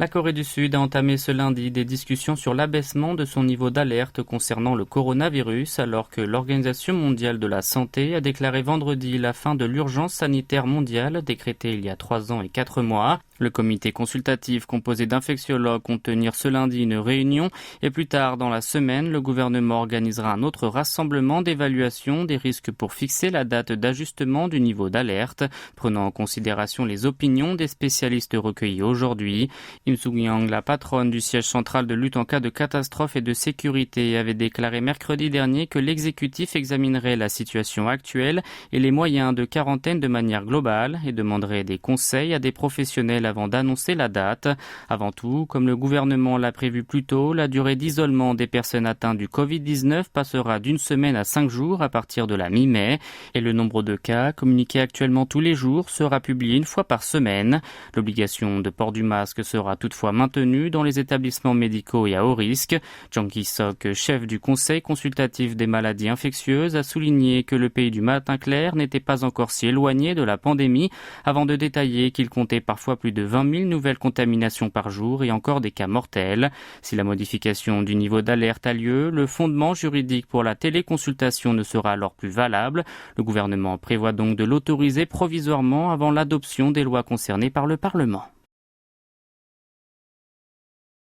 La Corée du Sud a entamé ce lundi des discussions sur l'abaissement de son niveau d'alerte concernant le coronavirus, alors que l'Organisation mondiale de la santé a déclaré vendredi la fin de l'urgence sanitaire mondiale décrétée il y a 3 ans et 4 mois. Le comité consultatif composé d'infectiologues compte tenir ce lundi une réunion et plus tard dans la semaine, le gouvernement organisera un autre rassemblement d'évaluation des risques pour fixer la date d'ajustement du niveau d'alerte, prenant en considération les opinions des spécialistes recueillis aujourd'hui. Im Sung-young, la patronne du siège central de lutte en cas de catastrophe et de sécurité, avait déclaré mercredi dernier que l'exécutif examinerait la situation actuelle et les moyens de quarantaine de manière globale et demanderait des conseils à des professionnels avant d'annoncer la date. Avant tout, comme le gouvernement l'a prévu plus tôt, la durée d'isolement des personnes atteintes du Covid-19 passera d'1 semaine à 5 jours à partir de la mi-mai et le nombre de cas, communiqué actuellement tous les jours, sera publié 1 fois par semaine. L'obligation de port du masque sera toutefois maintenue dans les établissements médicaux et à haut risque. Jang Ki-sok, chef du Conseil consultatif des maladies infectieuses, a souligné que le pays du matin clair n'était pas encore si éloigné de la pandémie avant de détailler qu'il comptait parfois plus de 20 000 nouvelles contaminations par jour et encore des cas mortels. Si la modification du niveau d'alerte a lieu, le fondement juridique pour la téléconsultation ne sera alors plus valable. Le gouvernement prévoit donc de l'autoriser provisoirement avant l'adoption des lois concernées par le Parlement.